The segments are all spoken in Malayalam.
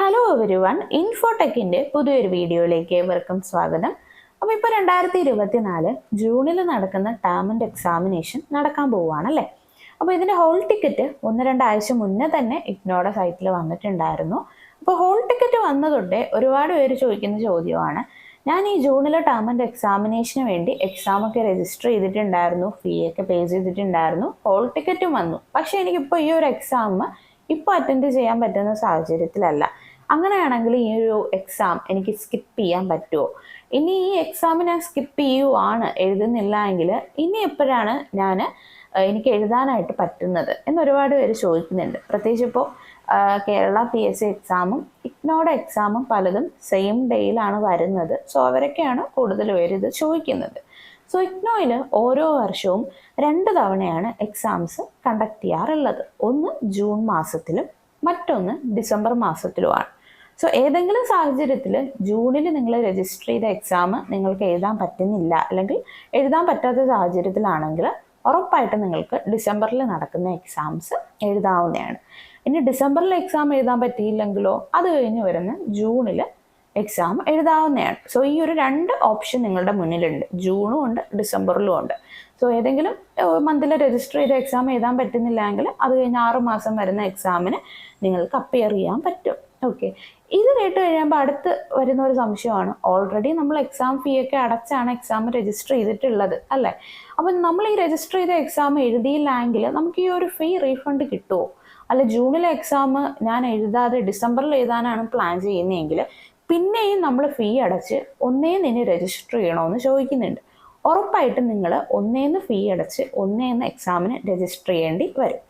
ഹലോ എവരിവൺ, ഇൻഫോടെക്കിൻ്റെ പുതിയൊരു വീഡിയോയിലേക്ക് ഏവർക്കും സ്വാഗതം. അപ്പോൾ ഇപ്പോൾ 2024 ജൂണിൽ നടക്കുന്ന ടേം ആൻഡ് എക്സാമിനേഷൻ നടക്കാൻ പോവുകയാണല്ലേ. അപ്പോൾ ഇതിൻ്റെ ഹോൾ ടിക്കറ്റ് 1-2 ആഴ്ച മുന്നേ തന്നെ ഇഗ്നോയുടെ സൈറ്റിൽ വന്നിട്ടുണ്ടായിരുന്നു. അപ്പോൾ ഹോൾ ടിക്കറ്റ് വന്നതൊട്ടേ ഒരുപാട് പേര് ചോദിക്കുന്ന ചോദ്യമാണ്, ഞാൻ ഈ ജൂണിലെ ടേം ആൻഡ് എക്സാമിനേഷന് വേണ്ടി എക്സാമൊക്കെ രജിസ്റ്റർ ചെയ്തിട്ടുണ്ടായിരുന്നു, ഫീ ഒക്കെ പേ ചെയ്തിട്ടുണ്ടായിരുന്നു, ഹോൾ ടിക്കറ്റും വന്നു, പക്ഷേ എനിക്കിപ്പോൾ ഈ ഒരു എക്സാം ഇപ്പോൾ അറ്റൻഡ് ചെയ്യാൻ പറ്റുന്ന സാഹചര്യത്തിലല്ല. അങ്ങനെയാണെങ്കിൽ ഈ ഒരു എക്സാം എനിക്ക് സ്കിപ്പ് ചെയ്യാൻ പറ്റുമോ? ഇനി ഈ എക്സാം ഞാൻ സ്കിപ്പ് ചെയ്യുവാണ്, എഴുതുന്നില്ല എങ്കിൽ ഇനി എപ്പോഴാണ് എനിക്ക് എഴുതാനായിട്ട് പറ്റുന്നത് എന്നൊരുപാട് പേര് ചോദിക്കുന്നുണ്ട്. പ്രത്യേകിച്ച് ഇപ്പോൾ കേരള PSC എക്സാമും ഇഗ്നോയുടെ എക്സാമും പലതും സെയിം ഡേയിലാണ് വരുന്നത്. സോ അവരൊക്കെയാണ് കൂടുതൽ പേര് ഇത് ചോദിക്കുന്നത്. സോ ഇഗ്നോയിൽ ഓരോ വർഷവും 2 തവണയാണ് എക്സാംസ് കണ്ടക്ട് ചെയ്യാറുള്ളത്. ഒന്ന് ജൂൺ മാസത്തിലും മറ്റൊന്ന് ഡിസംബർ മാസത്തിലുമാണ്. സോ ഏതെങ്കിലും സാഹചര്യത്തിൽ ജൂണിൽ നിങ്ങൾ രജിസ്റ്റർ ചെയ്ത എക്സാം നിങ്ങൾക്ക് എഴുതാൻ പറ്റുന്നില്ല, അല്ലെങ്കിൽ എഴുതാൻ പറ്റാത്ത സാഹചര്യത്തിലാണെങ്കിൽ ഉറപ്പായിട്ട് നിങ്ങൾക്ക് ഡിസംബറിൽ നടക്കുന്ന എക്സാംസ് എഴുതാവുന്നതാണ്. ഇനി ഡിസംബറിൽ എക്സാം എഴുതാൻ പറ്റിയില്ലെങ്കിലോ അത് കഴിഞ്ഞ് വരുന്ന ജൂണിൽ എക്സാം എഴുതാവുന്നതാണ്. സോ ഈ ഒരു 2 ഓപ്ഷൻ നിങ്ങളുടെ മുന്നിലുണ്ട്, ജൂണും ഉണ്ട് ഡിസംബറിലും ഉണ്ട്. സോ ഏതെങ്കിലും മന്തിൽ രജിസ്റ്റർ ചെയ്ത എക്സാം എഴുതാൻ പറ്റുന്നില്ലെങ്കിൽ അത് കഴിഞ്ഞ് 6 മാസം വരുന്ന എക്സാമിന് നിങ്ങൾക്ക് അപ്പിയർ ചെയ്യാൻ പറ്റും. ഓക്കെ, ഇത് കേട്ട് കഴിയുമ്പോൾ അടുത്ത് വരുന്ന ഒരു സംശയമാണ്, ഓൾറെഡി നമ്മൾ എക്സാം ഫീ ഒക്കെ അടച്ചാണ് എക്സാം രജിസ്റ്റർ ചെയ്തിട്ടുള്ളത് അല്ലേ. അപ്പം നമ്മൾ ഈ രജിസ്റ്റർ ചെയ്ത എക്സാം എഴുതിയില്ലെങ്കിൽ നമുക്ക് ഈ ഒരു ഫീ റീഫണ്ട് കിട്ടുമോ? അല്ല, ജൂണിലെ എക്സാം ഞാൻ എഴുതാതെ ഡിസംബറിൽ എഴുതാനാണ് പ്ലാൻ ചെയ്യുന്നതെങ്കിൽ പിന്നെയും നമ്മൾ ഫീ അടച്ച് ഒന്നേന്ന് രജിസ്റ്റർ ചെയ്യണമെന്ന് ചോദിക്കുന്നുണ്ട്. ഉറപ്പായിട്ടും നിങ്ങൾ ഒന്നേന്ന് ഫീ അടച്ച് ഒന്നേന്ന് എക്സാമിന് രജിസ്റ്റർ ചെയ്യേണ്ടി വരും.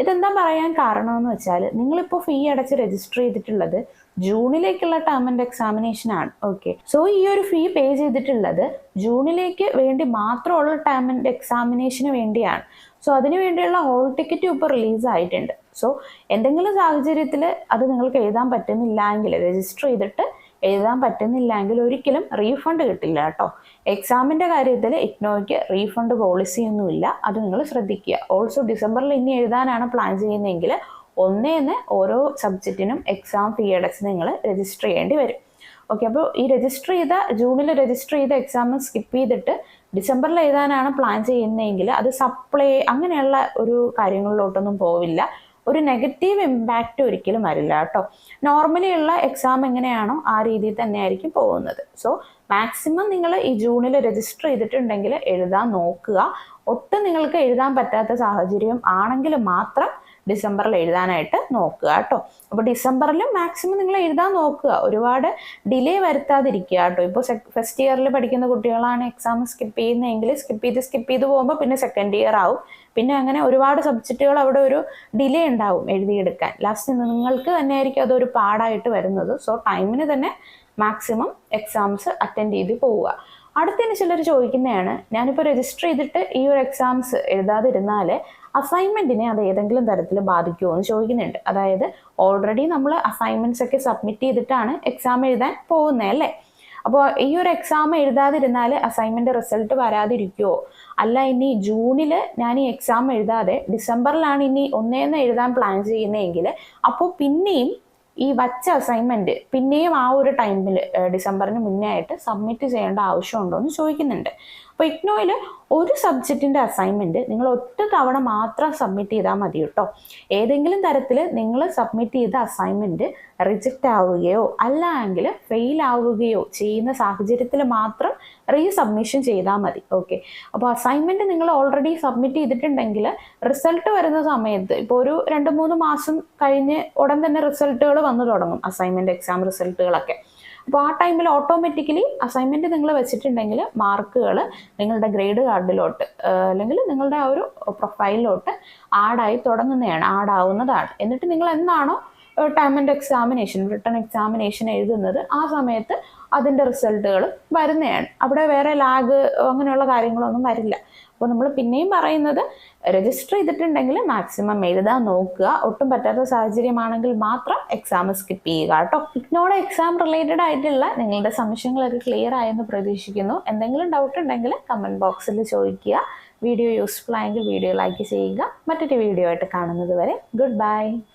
ഇതെന്താ പറയാൻ കാരണമെന്ന് വെച്ചാൽ, നിങ്ങളിപ്പോൾ ഫീ അടച്ച് രജിസ്റ്റർ ചെയ്തിട്ടുള്ളത് ജൂണിലേക്കുള്ള ടേം ആൻഡ് എക്സാമിനേഷൻ ആണ്. ഓക്കെ, സോ ഈ ഒരു ഫീ പേ ചെയ്തിട്ടുള്ളത് ജൂണിലേക്ക് വേണ്ടി മാത്രമുള്ള ടേം ആൻഡ് എക്സാമിനേഷന് വേണ്ടിയാണ്. സോ അതിനു വേണ്ടിയുള്ള ഹോൾ ടിക്കറ്റും ഇപ്പോൾ റിലീസ് ആയിട്ടുണ്ട്. സോ എന്തെങ്കിലും സാഹചര്യത്തിൽ അത് നിങ്ങൾക്ക് എഴുതാൻ പറ്റുന്നില്ല എങ്കിൽ, രജിസ്റ്റർ ചെയ്തിട്ട് എഴുതാൻ പറ്റുന്നില്ല എങ്കിൽ ഒരിക്കലും റീഫണ്ട് കിട്ടില്ല കേട്ടോ. എക്സാമിൻ്റെ കാര്യത്തിൽ ഇഗ്നോയ്ക്ക് റീഫണ്ട് പോളിസിയൊന്നുമില്ല, അത് നിങ്ങൾ ശ്രദ്ധിക്കുക. ഓൾസോ ഡിസംബറിൽ ഇനി എഴുതാനാണ് പ്ലാൻ ചെയ്യുന്നതെങ്കിൽ ഒന്നേന്ന് ഓരോ സബ്ജക്റ്റിനും എക്സാം ഫീ അടച്ച് നിങ്ങൾ രജിസ്റ്റർ ചെയ്യേണ്ടി വരും. ഓക്കെ, അപ്പോൾ ഈ ജൂണിൽ രജിസ്റ്റർ ചെയ്ത എക്സാം സ്കിപ്പ് ചെയ്തിട്ട് ഡിസംബറിൽ എഴുതാനാണ് പ്ലാൻ ചെയ്യുന്നതെങ്കിൽ അത് സപ്ലൈ അങ്ങനെയുള്ള ഒരു കാര്യങ്ങളിലോട്ടൊന്നും പോവില്ല. ഒരു നെഗറ്റീവ് ഇമ്പാക്റ്റ് ഒരിക്കലും വരില്ല കേട്ടോ. നോർമലി ഉള്ള എക്സാം എങ്ങനെയാണോ ആ രീതിയിൽ തന്നെയായിരിക്കും പോകുന്നത്. സോ മാക്സിമം നിങ്ങൾ ഈ ജൂണിൽ രജിസ്റ്റർ ചെയ്തിട്ടുണ്ടെങ്കിൽ എഴുതാൻ നോക്കുക. ഒട്ടും നിങ്ങൾക്ക് എഴുതാൻ പറ്റാത്ത സാഹചര്യം ആണെങ്കിൽ മാത്രം ഡിസംബറിൽ എഴുതാനായിട്ട് നോക്കുക കേട്ടോ. അപ്പോൾ ഡിസംബറിലും മാക്സിമം നിങ്ങൾ എഴുതാൻ നോക്കുക, ഒരുപാട് ഡിലേ വരുത്താതിരിക്കുക കേട്ടോ. ഇപ്പോൾ ഫസ്റ്റ് ഇയറിൽ പഠിക്കുന്ന കുട്ടികളാണ് എക്സാം സ്കിപ്പ് ചെയ്യുന്നതെങ്കിൽ സ്കിപ്പ് ചെയ്ത് പോകുമ്പോൾ പിന്നെ സെക്കൻഡ് ഇയർ ആവും. പിന്നെ അങ്ങനെ ഒരുപാട് സബ്ജക്റ്റുകൾ അവിടെ ഒരു ഡിലേ ഉണ്ടാവും എഴുതിയെടുക്കാൻ. ലാസ്റ്റ് നിങ്ങൾക്ക് തന്നെ ആയിരിക്കും അതൊരു പാടായിട്ട് വരുന്നത്. സോ ടൈമിന് തന്നെ മാക്സിമം എക്സാംസ് അറ്റൻഡ് ചെയ്ത് പോവുക. അടുത്തതിന് ചിലർ ചോദിക്കുന്നതാണ്, ഞാനിപ്പോൾ രജിസ്റ്റർ ചെയ്തിട്ട് ഈ ഒരു എക്സാംസ് എഴുതാതിരുന്നാൽ അസൈൻമെൻറ്റിനെ അത് ഏതെങ്കിലും തരത്തിൽ ബാധിക്കുമോ എന്ന് ചോദിക്കുന്നുണ്ട്. അതായത് ഓൾറെഡി നമ്മൾ അസൈൻമെൻറ്റ്സ് ഒക്കെ സബ്മിറ്റ് ചെയ്തിട്ടാണ് എക്സാം എഴുതാൻ പോകുന്നത് അല്ലേ. അപ്പോൾ ഈ ഒരു എക്സാം എഴുതാതിരുന്നാൽ അസൈൻമെൻറ്റ് റിസൾട്ട് വരാതിരിക്കുമോ? അല്ല, ഇനി ജൂണിൽ ഞാൻ ഈ എക്സാം എഴുതാതെ ഡിസംബറിലാണ് ഇനി ഒന്നേന്ന് എഴുതാൻ പ്ലാൻ ചെയ്യുന്നതെങ്കിൽ അപ്പോൾ പിന്നെയും ഈ വച്ച അസൈൻമെൻറ്റ് പിന്നെയും ആ ഒരു ടൈമിൽ ഡിസംബറിന് മുന്നേ ആയിട്ട് സബ്മിറ്റ് ചെയ്യേണ്ട ആവശ്യമുണ്ടോ എന്ന് ചോദിക്കുന്നുണ്ട്. അപ്പോൾ ഇഗ്നോയിൽ ഒരു സബ്ജക്റ്റിൻ്റെ അസൈൻമെൻറ്റ് നിങ്ങൾ ഒറ്റ തവണ മാത്രം സബ്മിറ്റ് ചെയ്താൽ മതി കേട്ടോ. ഏതെങ്കിലും തരത്തിൽ നിങ്ങൾ സബ്മിറ്റ് ചെയ്ത അസൈൻമെൻറ്റ് റിജക്റ്റ് ആവുകയോ അല്ല എങ്കിൽ ഫെയിൽ ആവുകയോ ചെയ്യുന്ന സാഹചര്യത്തിൽ മാത്രം റീസബ്മിഷൻ ചെയ്താൽ മതി. ഓക്കെ, അപ്പോൾ അസൈൻമെൻറ്റ് നിങ്ങൾ ഓൾറെഡി സബ്മിറ്റ് ചെയ്തിട്ടുണ്ടെങ്കിൽ റിസൾട്ട് വരുന്ന സമയത്ത് ഇപ്പോൾ ഒരു 2-3 മാസം കഴിഞ്ഞ് ഉടൻ തന്നെ റിസൾട്ടുകൾ വന്നു തുടങ്ങും, അസൈൻമെൻറ്റ് എക്സാം റിസൾട്ടുകളൊക്കെ. അപ്പോൾ ആ ടൈമിൽ ഓട്ടോമാറ്റിക്കലി അസൈൻമെൻറ്റ് നിങ്ങൾ വെച്ചിട്ടുണ്ടെങ്കിൽ മാർക്കുകൾ നിങ്ങളുടെ ഗ്രേഡ് കാർഡിലോട്ട് അല്ലെങ്കിൽ നിങ്ങളുടെ ആ ഒരു പ്രൊഫൈലിലോട്ട് ആഡാവുന്നതാണ്. എന്നിട്ട് നിങ്ങൾ എന്നാണോ term and examination written examination എഴുതുന്നത് ആ സമയത്ത് അതിൻ്റെ റിസൾട്ടുകൾ വരുന്നതാണ്. അവിടെ വേറെ ലാഗ് അങ്ങനെയുള്ള കാര്യങ്ങളൊന്നും വരില്ല. അപ്പോൾ നമ്മൾ പിന്നെയും പറയുന്നത്, രജിസ്റ്റർ ചെയ്തിട്ടുണ്ടെങ്കിൽ മാക്സിമം എഴുതാൻ നോക്കുക. ഒട്ടും പറ്റാത്ത സാഹചര്യമാണെങ്കിൽ മാത്രം എക്സാം സ്കിപ്പ് ചെയ്യുക കേട്ടോ. ഇഗ്നോയുടെ എക്സാം റിലേറ്റഡ് ആയിട്ടുള്ള നിങ്ങളുടെ സംശയങ്ങളൊക്കെ ക്ലിയർ ആയെന്ന് പ്രതീക്ഷിക്കുന്നു. എന്തെങ്കിലും ഡൗട്ട് ഉണ്ടെങ്കിൽ കമൻറ്റ് ബോക്സിൽ ചോദിക്കുക. വീഡിയോ യൂസ്ഫുൾ ആയെങ്കിൽ വീഡിയോ ലൈക്ക് ചെയ്യുക. മറ്റൊരു വീഡിയോ ആയിട്ട് കാണുന്നത് വരെ ഗുഡ് ബൈ.